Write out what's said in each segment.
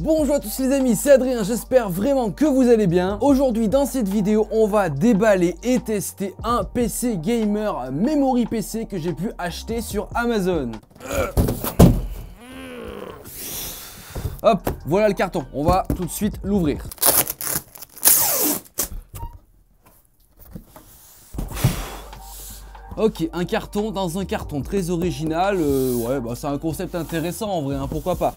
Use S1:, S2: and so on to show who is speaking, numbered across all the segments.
S1: Bonjour à tous les amis, c'est Adrien, j'espère vraiment que vous allez bien. Aujourd'hui dans cette vidéo, on va déballer et tester un PC gamer Memory PC que j'ai pu acheter sur Amazon. Hop, voilà le carton, on va tout de suite l'ouvrir. Ok, un carton dans un carton très original, ouais, bah, c'est un concept intéressant en vrai, hein, pourquoi pas.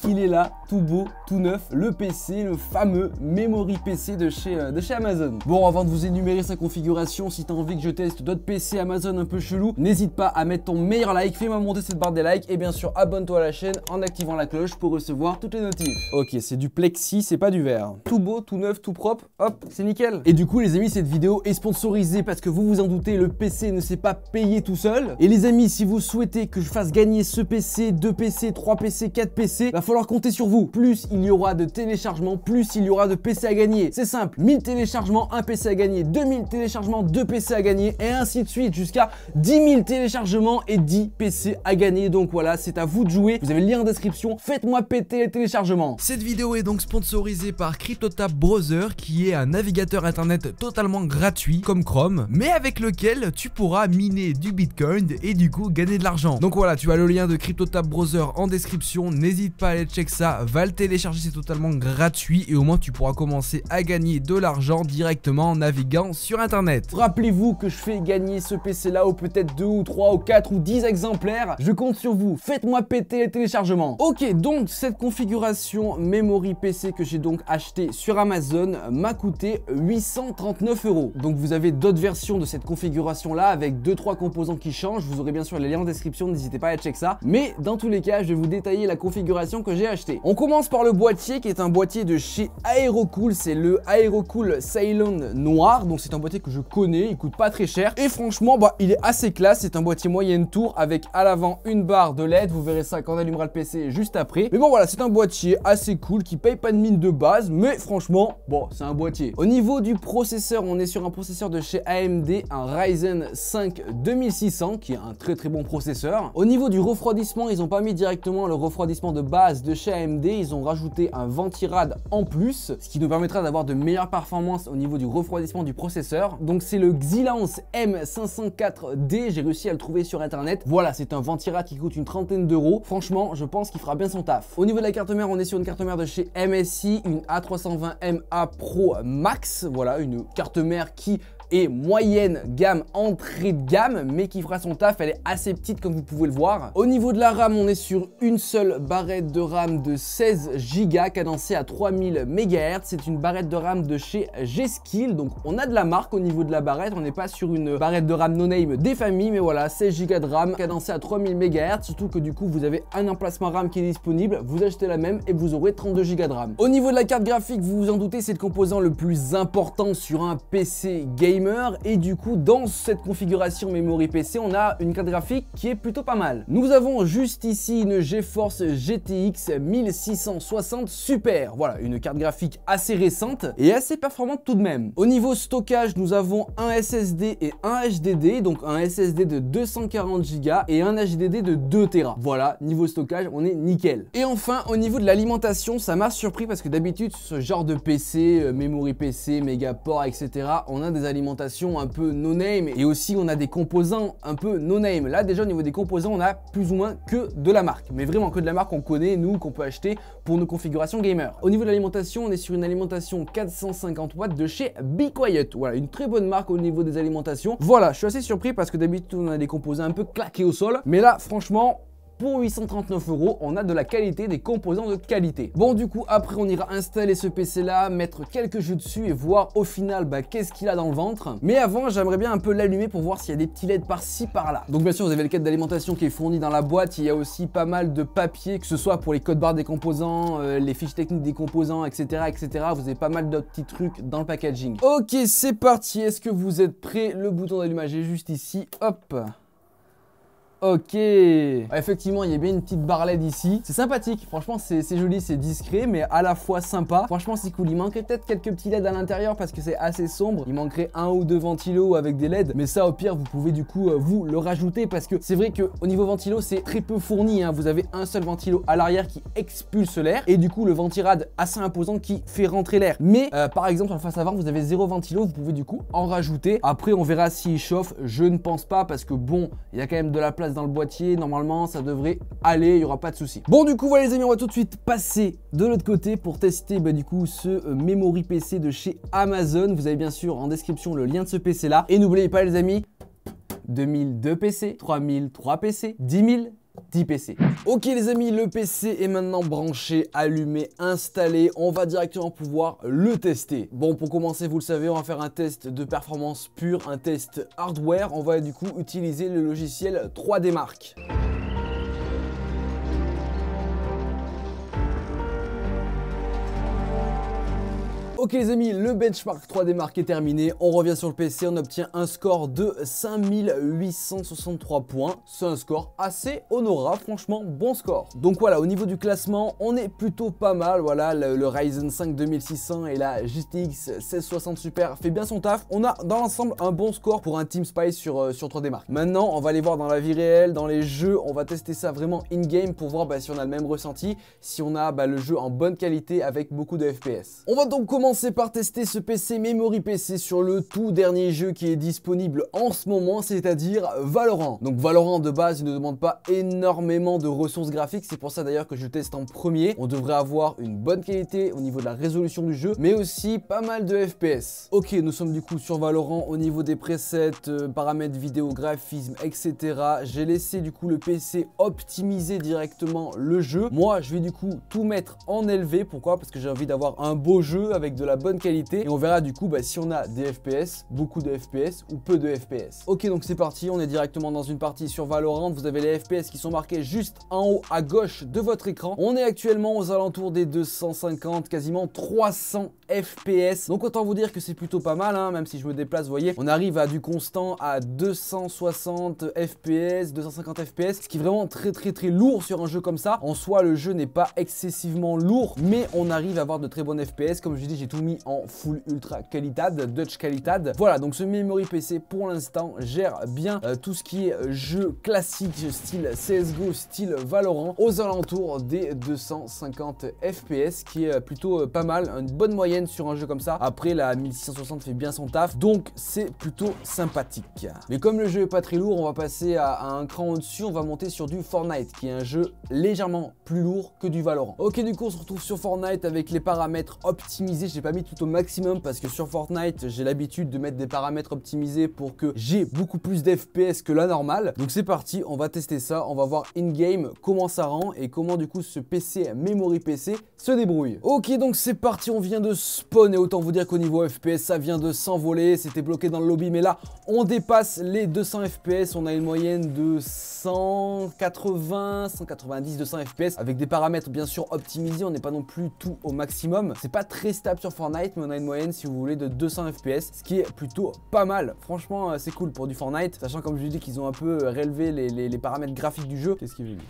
S1: Il est là, tout beau, tout neuf, le PC, le fameux Memory PC de chez Amazon. Bon, avant de vous énumérer sa configuration, si tu as envie que je teste d'autres PC Amazon un peu chelou, n'hésite pas à mettre ton meilleur like, fais-moi monter cette barre des likes et bien sûr abonne-toi à la chaîne en activant la cloche pour recevoir toutes les notifs. Ok, c'est du plexi, c'est pas du verre. Tout beau, tout neuf, tout propre, hop, c'est nickel. Et du coup les amis, cette vidéo est sponsorisée parce que vous vous en doutez, le PC ne s'est pas payé tout seul. Et les amis, si vous souhaitez que je fasse gagner ce PC, 2 PC, 3 PC, 4 PC, va falloir compter sur vous. Plus il y aura de téléchargements, plus il y aura de PC à gagner. C'est simple, 1000 téléchargements, 1 PC à gagner, 2000 téléchargements, 2 PC à gagner et ainsi de suite jusqu'à 10 000 téléchargements et 10 PC à gagner. Donc voilà, c'est à vous de jouer. Vous avez le lien en description, faites-moi péter les téléchargements.
S2: Cette vidéo est donc sponsorisée par CryptoTab Browser qui est un navigateur internet totalement gratuit comme Chrome mais avec lequel tu pourras miner du Bitcoin et du coup gagner de l'argent. Donc voilà, tu as le lien de CryptoTab Browser en description, n'hésite pas à aller check ça, va le télécharger, c'est totalement gratuit et au moins tu pourras commencer à gagner de l'argent directement en naviguant sur internet.
S1: Rappelez-vous que je fais gagner ce PC là ou peut-être 2 ou 3 ou 4 ou 10 exemplaires, je compte sur vous, faites-moi péter les téléchargements. Ok, donc cette configuration Memory PC que j'ai donc acheté sur Amazon m'a coûté 839 €. Donc vous avez d'autres versions de cette configuration là avec 2-3 composants qui changent, vous aurez bien sûr les liens en description, n'hésitez pas à check ça. Mais dans tous les cas, je vais vous détailler la configuration que j'ai acheté. On commence par le boîtier qui est un boîtier de chez Aerocool, c'est le Aerocool Ceylon noir, donc c'est un boîtier que je connais, il coûte pas très cher et franchement bah il est assez classe, c'est un boîtier moyenne tour avec à l'avant une barre de LED, vous verrez ça quand on allumera le PC juste après. Mais bon voilà, c'est un boîtier assez cool qui paye pas de mine de base, mais franchement bon c'est un boîtier. Au niveau du processeur, on est sur un processeur de chez AMD, un Ryzen 5 2600 qui est un très bon processeur. Au niveau du refroidissement, ils ont pas mis directement le refroidissement de base de chez AMD, ils ont rajouté un ventirad en plus, ce qui nous permettra d'avoir de meilleures performances au niveau du refroidissement du processeur. Donc c'est le Xilinx M504D, j'ai réussi à le trouver sur internet. Voilà, c'est un ventirad qui coûte une trentaine d'euros. Franchement, je pense qu'il fera bien son taf. Au niveau de la carte mère, on est sur une carte mère de chez MSI, une A320MA Pro Max. Voilà, une carte mère qui et moyenne gamme, entrée de gamme, mais qui fera son taf. Elle est assez petite comme vous pouvez le voir. Au niveau de la RAM, on est sur une seule barrette de RAM de 16 Go cadencée à 3000 MHz. C'est une barrette de RAM de chez G-Skill, donc on a de la marque au niveau de la barrette. On n'est pas sur une barrette de RAM no-name des familles, mais voilà, 16 Go de RAM cadencée à 3000 MHz, surtout que du coup vous avez un emplacement RAM qui est disponible, vous achetez la même et vous aurez 32 Go de RAM. Au niveau de la carte graphique, vous vous en doutez, c'est le composant le plus important sur un PC gamer. Et du coup dans cette configuration Memory PC, on a une carte graphique qui est plutôt pas mal. Nous avons juste ici une GeForce GTX 1660 Super. Voilà, une carte graphique assez récente et assez performante tout de même. Au niveau stockage, nous avons un SSD et un HDD, donc un SSD de 240 Go et un HDD de 2 Tera. Voilà, niveau stockage, on est nickel. Et enfin, au niveau de l'alimentation, ça m'a surpris parce que d'habitude, ce genre de PC, Memory PC, Megaport, etc., on a des alimentations un peu no-name et aussi on a des composants un peu no-name. Là déjà au niveau des composants, on a plus ou moins que de la marque, mais vraiment que de la marque qu'on connaît, nous, qu'on peut acheter pour nos configurations gamer. Au niveau de l'alimentation, on est sur une alimentation 450 watts de chez Be Quiet. Voilà, une très bonne marque au niveau des alimentations. Voilà, je suis assez surpris parce que d'habitude on a des composants un peu claqués au sol, mais là franchement pour 839 €, on a de la qualité, des composants de qualité. Bon, du coup, après, on ira installer ce PC là, mettre quelques jeux dessus et voir au final qu'est-ce qu'il a dans le ventre. Mais avant, j'aimerais bien un peu l'allumer pour voir s'il y a des petits LED par-ci, par-là. Donc, bien sûr, vous avez le cadre d'alimentation qui est fourni dans la boîte. Il y a aussi pas mal de papier, que ce soit pour les codes barres des composants, les fiches techniques des composants, etc., etc. Vous avez pas mal d'autres petits trucs dans le packaging. Ok, c'est parti. Est-ce que vous êtes prêts? Le bouton d'allumage est juste ici. Hop. Ok, effectivement il y a bien une petite barre LED ici, c'est sympathique, franchement c'est joli, c'est discret mais à la fois sympa, franchement c'est cool. Il manquerait peut-être quelques petits LED à l'intérieur parce que c'est assez sombre, il manquerait un ou deux ventilos avec des LED, mais ça au pire vous pouvez du coup vous le rajouter parce que c'est vrai que au niveau ventilo c'est très peu fourni, hein. Vous avez un seul ventilo à l'arrière qui expulse l'air et du coup le ventirad assez imposant qui fait rentrer l'air, mais par exemple en face avant vous avez 0 ventilo, vous pouvez du coup en rajouter. Après on verra s'il chauffe, je ne pense pas parce que bon il y a quand même de la place dans le boîtier, normalement ça devrait aller, il n'y aura pas de souci. Bon du coup voilà les amis, on va tout de suite passer de l'autre côté pour tester du coup ce Memory PC de chez Amazon. Vous avez bien sûr en description le lien de ce PC là et n'oubliez pas les amis, 2002 PC, 3003 PC, 10 000 10 PC. Ok les amis, le PC est maintenant branché, allumé, installé. On va directement pouvoir le tester. Bon, pour commencer, vous le savez, on va faire un test de performance pure, un test hardware. On va du coup utiliser le logiciel 3D Mark. Ok les amis, le benchmark 3D Mark est terminé, on revient sur le PC, on obtient un score de 5863 points, c'est un score assez honorable, franchement bon score. Donc voilà, au niveau du classement, on est plutôt pas mal, voilà, le Ryzen 5 2600 et la GTX 1660 Super fait bien son taf. On a dans l'ensemble un bon score pour un Team Spy sur 3D Mark. Maintenant, on va aller voir dans la vie réelle, dans les jeux, on va tester ça vraiment in-game pour voir si on a le même ressenti, si on a le jeu en bonne qualité avec beaucoup de FPS. On va donc commencer par tester ce PC Memory PC sur le tout dernier jeu qui est disponible en ce moment, c'est-à-dire Valorant. Donc Valorant de base il ne demande pas énormément de ressources graphiques, c'est pour ça d'ailleurs que je le teste en premier. On devrait avoir une bonne qualité au niveau de la résolution du jeu, mais aussi pas mal de FPS. Ok, nous sommes du coup sur Valorant. Au niveau des presets, paramètres vidéo, graphisme, etc. J'ai laissé du coup le PC optimiser directement le jeu. Moi je vais du coup tout mettre en élevé. Pourquoi? Parce que j'ai envie d'avoir un beau jeu avec de la bonne qualité et on verra du coup si on a des FPS, beaucoup de FPS ou peu de FPS. Ok, donc c'est parti, on est directement dans une partie sur Valorant. Vous avez les FPS qui sont marqués juste en haut à gauche de votre écran. On est actuellement aux alentours des 250, quasiment 300 FPS. Donc autant vous dire que c'est plutôt pas mal, hein, même si je me déplace, vous voyez, on arrive à du constant à 260 FPS, 250 FPS, ce qui est vraiment très lourd sur un jeu comme ça. En soi, le jeu n'est pas excessivement lourd, mais on arrive à avoir de très bonnes FPS. Comme je dis, j'ai tout mis en full ultra qualitad, Dutch qualitad. Voilà, donc ce Memory PC pour l'instant gère bien tout ce qui est jeu classique style CSGO, style Valorant, aux alentours des 250 FPS, qui est plutôt pas mal, une bonne moyenne sur un jeu comme ça. Après la 1660 fait bien son taf, donc c'est plutôt sympathique. Mais comme le jeu est pas très lourd, on va passer à un cran au-dessus, on va monter sur du Fortnite, qui est un jeu légèrement plus lourd que du Valorant. Ok, du coup on se retrouve sur Fortnite avec les paramètres optimisés. J'ai pas mis tout au maximum parce que sur Fortnite j'ai l'habitude de mettre des paramètres optimisés pour que j'ai beaucoup plus d'FPS que la normale. Donc c'est parti, on va tester ça, on va voir in-game comment ça rend et comment du coup ce PC Memory PC se débrouille. Ok, donc c'est parti, on vient de spawn et autant vous dire qu'au niveau FPS ça vient de s'envoler. C'était bloqué dans le lobby mais là on dépasse les 200 FPS, on a une moyenne de 180, 190, 200 FPS avec des paramètres bien sûr optimisés. On n'est pas non plus tout au maximum, c'est pas très stable sur Fortnite, mais on a une moyenne si vous voulez de 200 FPS, ce qui est plutôt pas mal. Franchement c'est cool pour du Fortnite, sachant comme je dis qu'ils ont un peu relevé les paramètres graphiques du jeu. Qu'est-ce qu'il veut dire?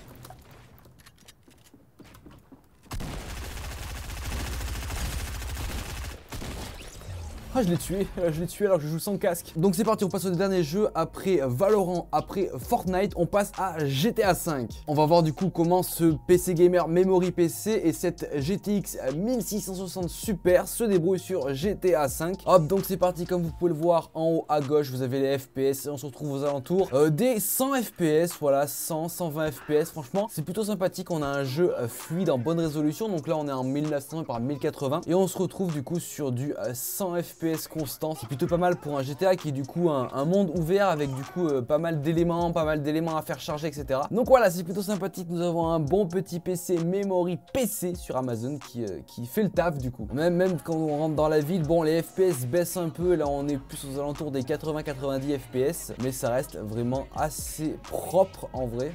S1: Ah, je l'ai tué alors que je joue sans casque. Donc c'est parti, on passe au dernier jeu. Après Valorant, après Fortnite, on passe à GTA 5. On va voir du coup comment ce PC Gamer Memory PC et cette GTX 1660 Super se débrouillent sur GTA 5. Hop, donc c'est parti, comme vous pouvez le voir en haut à gauche, vous avez les FPS et on se retrouve aux alentours des 100 FPS, voilà, 100, 120 FPS. Franchement, c'est plutôt sympathique, on a un jeu fluide en bonne résolution. Donc là, on est en 1900 par 1080 et on se retrouve du coup sur du 100 FPS constant. C'est plutôt pas mal pour un GTA qui est du coup un monde ouvert avec du coup pas mal d'éléments à faire charger, etc. Donc voilà, c'est plutôt sympathique. Nous avons un bon petit PC Memory PC sur Amazon qui fait le taf du coup. Même quand on rentre dans la ville, bon, les FPS baissent un peu. Là, on est plus aux alentours des 80-90 FPS, mais ça reste vraiment assez propre en vrai.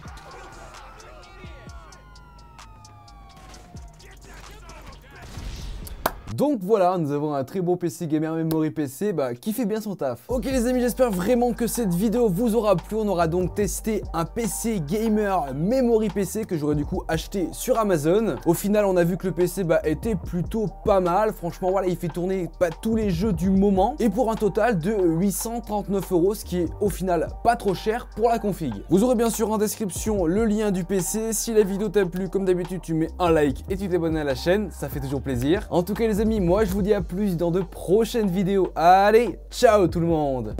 S1: Donc voilà, nous avons un très beau PC gamer memory PC qui fait bien son taf. Ok les amis, j'espère vraiment que cette vidéo vous aura plu. On aura donc testé un PC gamer memory PC que j'aurais du coup acheté sur Amazon. Au final, on a vu que le PC était plutôt pas mal. Franchement, voilà, il fait tourner tous les jeux du moment. Et pour un total de 839 €, ce qui est au final pas trop cher pour la config. Vous aurez bien sûr en description le lien du PC. Si la vidéo t'a plu, comme d'habitude, tu mets un like et tu t'abonnes à la chaîne. Ça fait toujours plaisir. En tout cas les amis, moi je vous dis à plus dans de prochaines vidéos. Allez, ciao tout le monde!